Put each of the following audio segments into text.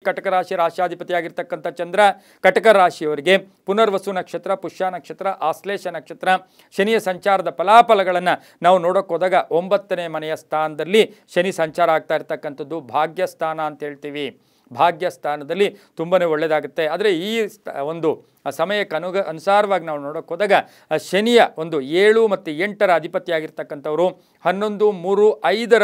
ಕಟಕ ರಾಶಿ ರಾಶಿಯಾಧಿಪತಿಯಾಗಿರ್ತಕ್ಕಂಥ ಚಂದ್ರ ಕಟಕ ರಾಶಿಯವರಿಗೆ ಪುನರ್ವಸು ನಕ್ಷತ್ರ, ಪುಷ್ಯ ನಕ್ಷತ್ರ, ಆಶ್ಲೇಷ ನಕ್ಷತ್ರ, ಶನಿಯ ಸಂಚಾರದ ಫಲಾಫಲಗಳನ್ನು ನಾವು ನೋಡೋಕೆ ಹೋದಾಗ 9ನೇ ಮನೆಯ ಸ್ಥಾನದಲ್ಲಿ ಶನಿ ಸಂಚಾರ ಆಗ್ತಾ ಇರ್ತಕ್ಕಂಥದ್ದು ಭಾಗ್ಯಸ್ಥಾನ ಅಂತ ಹೇಳ್ತೀವಿ. ಭಾಗ್ಯಸ್ಥಾನದಲ್ಲಿ ತುಂಬಾ ಒಳ್ಳೆಯದಾಗುತ್ತೆ. ಆದರೆ ಈ ಒಂದು ಸಮಯಕ್ಕೆ ಅನುಸಾರವಾಗಿ ನಾವು ನೋಡೋಕೆ ಹೋದಾಗ ಶನಿಯ ಒಂದು 7 ಮತ್ತು 8ರ ಅಧಿಪತಿಯಾಗಿರ್ತಕ್ಕಂಥವರು 11, 3, 5ರ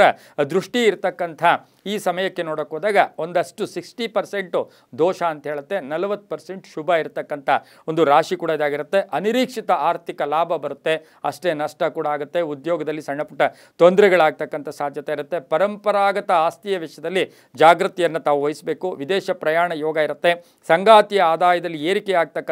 ದೃಷ್ಟಿ ಇರ್ತಕ್ಕಂಥ ಈ ಸಮಯಕ್ಕೆ ನೋಡೋಕೆ ಹೋದಾಗ ಒಂದಷ್ಟು 60% ದೋಷ ಅಂತ ಹೇಳುತ್ತೆ, 40% ಶುಭ ಇರತಕ್ಕಂಥ ಒಂದು ರಾಶಿ ಕೂಡ ಇದಾಗಿರುತ್ತೆ. ಅನಿರೀಕ್ಷಿತ ಆರ್ಥಿಕ ಲಾಭ ಬರುತ್ತೆ, ಅಷ್ಟೇ ನಷ್ಟ ಕೂಡ ಆಗುತ್ತೆ. ಉದ್ಯೋಗದಲ್ಲಿ ಸಣ್ಣ ಪುಟ್ಟ ತೊಂದರೆಗಳಾಗ್ತಕ್ಕಂಥ ಸಾಧ್ಯತೆ ಇರುತ್ತೆ. ಪರಂಪರಾಗತ ಆಸ್ತಿಯ ವಿಷಯದಲ್ಲಿ ಜಾಗೃತಿಯನ್ನು ತಾವು ವಹಿಸಬೇಕು. ವಿದೇಶ ಪ್ರಯಾಣ ಯೋಗ ಇರುತ್ತೆ. ಸಂಗಾತಿಯ ಆದಾಯದಲ್ಲಿ ಏರಿಕೆ ಆಗ್ತಕ್ಕಂಥ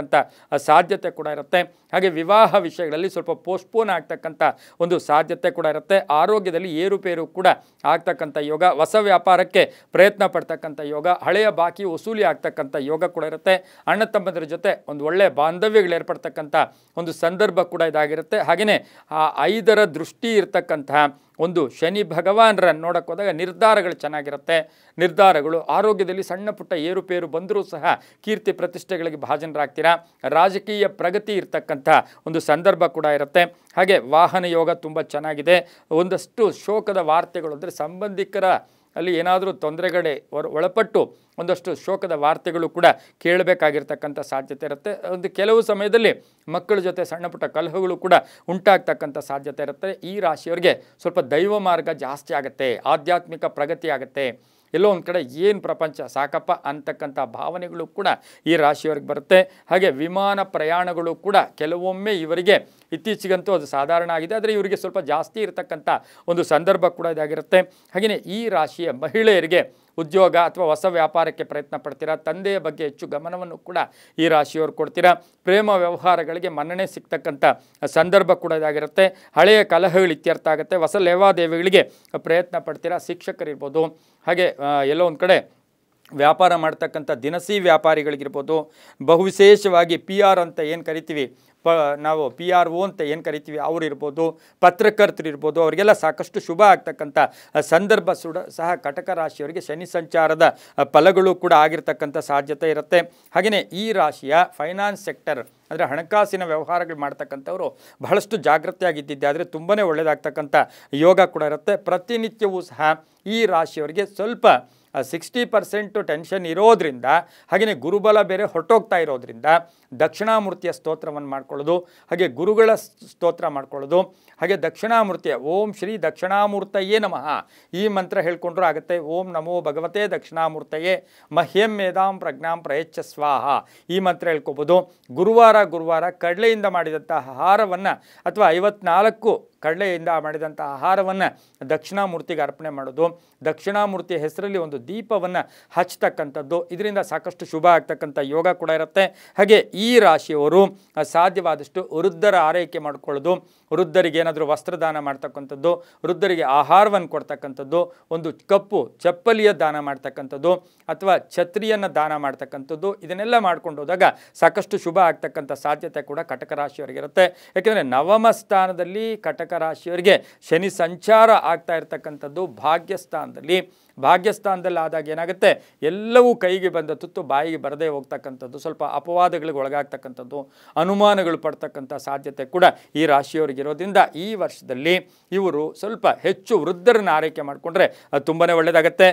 ಸಾಧ್ಯತೆ ಕೂಡ ಇರುತ್ತೆ. ಹಾಗೆ ವಿವಾಹ ವಿಷಯಗಳಲ್ಲಿ ಸ್ವಲ್ಪ ಪೋಸ್ಟ್ಪೋನ್ ಆಗ್ತಕ್ಕಂಥ ಒಂದು ಸಾಧ್ಯತೆ ಕೂಡ ಇರುತ್ತೆ. ಆರೋಗ್ಯದಲ್ಲಿ ಏರುಪೇರು ಕೂಡ ಆಗ್ತಕ್ಕಂಥ ಯೋಗ, ಹೊಸ ವ್ಯಾಪಾರಕ್ಕೆ ಪ್ರಯತ್ನ ಪಡ್ತಕ್ಕಂಥ ಯೋಗ, ಹಳೆಯ ಬಾಕಿ ವಸೂಲಿ ಆಗ್ತಕ್ಕಂಥ ಯೋಗ ಕೂಡ ಇರುತ್ತೆ. ಅಣ್ಣ ತಮ್ಮಂದಿರ ಜೊತೆ ಒಂದು ಒಳ್ಳೆಯ ಬಾಂಧವ್ಯಗಳು ಏರ್ಪಡ್ತಕ್ಕಂಥ ಒಂದು ಸಂದರ್ಭ ಕೂಡ ಇದಾಗಿರುತ್ತೆ. ಹಾಗೆಯೇ ಆ 5ರ ದೃಷ್ಟಿ ಇರ್ತಕ್ಕಂತಹ ಒಂದು ಶನಿ ಭಗವಾನರನ್ನು ನೋಡೋಕೆ ಹೋದಾಗ ನಿರ್ಧಾರಗಳು ಚೆನ್ನಾಗಿರುತ್ತೆ. ನಿರ್ಧಾರಗಳು ಆರೋಗ್ಯದಲ್ಲಿ ಸಣ್ಣ ಪುಟ್ಟ ಏರುಪೇರು ಬಂದರೂ ಸಹ ಕೀರ್ತಿ ಪ್ರತಿಷ್ಠೆಗಳಿಗೆ ಭಾಜನರಾಗ್ತೀರಾ. ರಾಜಕೀಯ ಪ್ರಗತಿ ಇರ್ತಕ್ಕಂಥ ಒಂದು ಸಂದರ್ಭ ಕೂಡ ಇರುತ್ತೆ. ಹಾಗೆ ವಾಹನ ಯೋಗ ತುಂಬ ಚೆನ್ನಾಗಿದೆ. ಒಂದಷ್ಟು ಶೋಕದ ವಾರ್ತೆಗಳು ಅಂದರೆ ಸಂಬಂಧಿಕರ ಅಲ್ಲಿ ಏನಾದರೂ ತೊಂದರೆಗಳೇ ಒಳಪಟ್ಟು ಒಂದಷ್ಟು ಶೋಕದ ವಾರ್ತೆಗಳು ಕೂಡ ಕೇಳಬೇಕಾಗಿರ್ತಕ್ಕಂಥ ಸಾಧ್ಯತೆ ಇರುತ್ತೆ. ಒಂದು ಕೆಲವು ಸಮಯದಲ್ಲಿ ಮಕ್ಕಳ ಜೊತೆ ಸಣ್ಣ ಪುಟ್ಟ ಕಲಹಗಳು ಕೂಡ ಉಂಟಾಗ್ತಕ್ಕಂಥ ಸಾಧ್ಯತೆ ಇರುತ್ತೆ. ಈ ರಾಶಿಯವರಿಗೆ ಸ್ವಲ್ಪ ದೈವ ಮಾರ್ಗ ಜಾಸ್ತಿ ಆಗುತ್ತೆ, ಆಧ್ಯಾತ್ಮಿಕ ಪ್ರಗತಿ ಆಗುತ್ತೆ. ಎಲ್ಲೋ ಒಂದು ಕಡೆ ಏನು ಪ್ರಪಂಚ ಸಾಕಪ್ಪ ಅಂತಕ್ಕಂಥ ಭಾವನೆಗಳು ಕೂಡ ಈ ರಾಶಿಯವರಿಗೆ ಬರುತ್ತೆ. ಹಾಗೆ ವಿಮಾನ ಪ್ರಯಾಣಗಳು ಕೂಡ ಕೆಲವೊಮ್ಮೆ ಇವರಿಗೆ ಇತ್ತೀಚೆಗಂತೂ ಅದು ಸಾಧಾರಣ ಆಗಿದೆ, ಆದರೆ ಇವರಿಗೆ ಸ್ವಲ್ಪ ಜಾಸ್ತಿ ಇರತಕ್ಕಂಥ ಒಂದು ಸಂದರ್ಭ ಕೂಡ ಇದಾಗಿರುತ್ತೆ. ಹಾಗೆಯೇ ಈ ರಾಶಿಯ ಮಹಿಳೆಯರಿಗೆ ಉದ್ಯೋಗ ಅಥವಾ ಹೊಸ ವ್ಯಾಪಾರಕ್ಕೆ ಪ್ರಯತ್ನ ಪಡ್ತೀರಾ. ತಂದೆಯ ಬಗ್ಗೆ ಹೆಚ್ಚು ಗಮನವನ್ನು ಕೂಡ ಈ ರಾಶಿಯವರು ಕೊಡ್ತೀರಾ. ಪ್ರೇಮ ವ್ಯವಹಾರಗಳಿಗೆ ಮನ್ನಣೆ ಸಿಗ್ತಕ್ಕಂಥ ಸಂದರ್ಭ ಕೂಡ ಇದಾಗಿರುತ್ತೆ. ಹಳೆಯ ಕಲಹಗಳು ಇತ್ಯರ್ಥ ಆಗುತ್ತೆ. ಹೊಸ ಲೇವಾದೇವಿಗಳಿಗೆ ಪ್ರಯತ್ನ ಪಡ್ತೀರಾ. ಶಿಕ್ಷಕರಿರ್ಬೋದು, ಹಾಗೆ ಎಲ್ಲೋ ಒಂದು ಕಡೆ ವ್ಯಾಪಾರ ಮಾಡ್ತಕ್ಕಂಥ ದಿನಸಿ ವ್ಯಾಪಾರಿಗಳಿಗಿರ್ಬೋದು, ಬಹುವಿಶೇಷವಾಗಿ PR ಅಂತ ಏನು ಕರಿತೀವಿ, ನಾವು PRO ಅಂತ ಏನು ಕರಿತೀವಿ ಅವ್ರು ಇರ್ಬೋದು, ಪತ್ರಕರ್ತರು ಇರ್ಬೋದು, ಅವರಿಗೆಲ್ಲ ಸಾಕಷ್ಟು ಶುಭ ಆಗ್ತಕ್ಕಂಥ ಸಂದರ್ಭ ಸಹ ಕಟಕ ರಾಶಿಯವರಿಗೆ ಶನಿ ಸಂಚಾರದ ಫಲಗಳು ಕೂಡ ಆಗಿರ್ತಕ್ಕಂಥ ಸಾಧ್ಯತೆ ಇರುತ್ತೆ. ಹಾಗೆಯೇ ಈ ರಾಶಿಯ ಫೈನಾನ್ಸ್ ಸೆಕ್ಟರ್ ಅಂದರೆ ಹಣಕಾಸಿನ ವ್ಯವಹಾರಗಳು ಮಾಡ್ತಕ್ಕಂಥವ್ರು ಬಹಳಷ್ಟು ಜಾಗೃತಿಯಾಗಿದ್ದಿದ್ದೆ ಆದರೆ ತುಂಬಾ ಒಳ್ಳೆಯದಾಗ್ತಕ್ಕಂಥ ಯೋಗ ಕೂಡ ಇರುತ್ತೆ. ಪ್ರತಿನಿತ್ಯವೂ ಸಹ ಈ ರಾಶಿಯವರಿಗೆ ಸ್ವಲ್ಪ 60% ಟೆನ್ಷನ್ ಇರೋದ್ರಿಂದ, ಹಾಗೆಯೇ ಗುರುಬಲ ಬೇರೆ ಹೊರಟೋಗ್ತಾ ಇರೋದ್ರಿಂದ ದಕ್ಷಿಣಾಮೂರ್ತಿಯ ಸ್ತೋತ್ರವನ್ನು ಮಾಡ್ಕೊಳ್ಳೋದು, ಹಾಗೆ ಗುರುಗಳ ಸ್ತೋತ್ರ ಮಾಡ್ಕೊಳ್ಳೋದು, ಹಾಗೆ ದಕ್ಷಿಣಾಮೂರ್ತಿಯ ಓಂ ಶ್ರೀ ದಕ್ಷಿಣಾಮೂರ್ತಯೇ ನಮಃ ಈ ಮಂತ್ರ ಹೇಳ್ಕೊಂಡ್ರೂ ಆಗುತ್ತೆ. ಓಂ ನಮೋ ಭಗವತೆ ದಕ್ಷಿಣಾಮೂರ್ತಯೇ ಮಹ್ಯಂ ಮೇಧಾಂ ಪ್ರಜ್ಞಾಂ ಪ್ರಯಚ್ಛ ಸ್ವಾಹ ಈ ಮಂತ್ರ ಹೇಳ್ಕೊಬೋದು. ಗುರುವಾರ ಕಡಲೆಯಿಂದ ಮಾಡಿದಂಥ ಆಹಾರವನ್ನು ಅಥವಾ 54 ಕಡಲೆಯಿಂದ ಮಾಡಿದಂಥ ಆಹಾರವನ್ನು ದಕ್ಷಿಣಾಮೂರ್ತಿಗೆ ಅರ್ಪಣೆ ಮಾಡೋದು, ದಕ್ಷಿಣಾಮೂರ್ತಿಯ ಹೆಸರಲ್ಲಿ ಒಂದು ದೀಪವನ್ನು ಹಚ್ಚತಕ್ಕಂಥದ್ದು, ಇದರಿಂದ ಸಾಕಷ್ಟು ಶುಭ ಆಗ್ತಕ್ಕಂಥ ಯೋಗ ಕೂಡ ಇರುತ್ತೆ. ಹಾಗೆ ಈ ರಾಶಿಯವರು ಸಾಧ್ಯವಾದಷ್ಟು ವೃದ್ಧರ ಆರೈಕೆ ಮಾಡ್ಕೊಳ್ಳೋದು, ವೃದ್ಧರಿಗೆ ಏನಾದರೂ ವಸ್ತ್ರದಾನ ಮಾಡ್ತಕ್ಕಂಥದ್ದು, ವೃದ್ಧರಿಗೆ ಆಹಾರವನ್ನು ಕೊಡ್ತಕ್ಕಂಥದ್ದು, ಒಂದು ಕಪ್ಪು ಚಪ್ಪಲಿಯ ದಾನ ಮಾಡ್ತಕ್ಕಂಥದ್ದು ಅಥವಾ ಛತ್ರಿಯನ್ನು ದಾನ ಮಾಡ್ತಕ್ಕಂಥದ್ದು, ಇದನ್ನೆಲ್ಲ ಮಾಡ್ಕೊಂಡು ಹೋದಾಗ ಸಾಕಷ್ಟು ಶುಭ ಆಗ್ತಕ್ಕಂಥ ಸಾಧ್ಯತೆ ಕೂಡ ಕಟಕ ರಾಶಿಯವರಿಗಿರುತ್ತೆ. ಯಾಕೆಂದರೆ ನವಮ ಸ್ಥಾನದಲ್ಲಿ ಕಟಕ ರಾಶಿಯವರಿಗೆ ಶನಿ ಸಂಚಾರ ಆಗ್ತಾ ಇರ್ತಕ್ಕಂಥದ್ದು ಭಾಗ್ಯಸ್ಥಾನದಲ್ಲಿ ಆದಾಗ ಏನಾಗುತ್ತೆ, ಎಲ್ಲವೂ ಕೈಗೆ ಬಂದ ತುತ್ತು ಬಾಯಿಗೆ ಬರದೇ ಹೋಗ್ತಕ್ಕಂಥದ್ದು, ಸ್ವಲ್ಪ ಅಪವಾದಗಳಿಗೆ ಒಳಗಾಗ್ತಕ್ಕಂಥದ್ದು, ಅನುಮಾನಗಳು ಪಡ್ತಕ್ಕಂಥ ಸಾಧ್ಯತೆ ಕೂಡ ಈ ರಾಶಿಯವರಿಗಿರೋದ್ರಿಂದ ಈ ವರ್ಷದಲ್ಲಿ ಇವರು ಸ್ವಲ್ಪ ಹೆಚ್ಚು ವೃದ್ಧರನ್ನು ಆರೈಕೆ ಮಾಡಿಕೊಂಡ್ರೆ ಅದು ತುಂಬಾ ಒಳ್ಳೆಯದಾಗತ್ತೆ.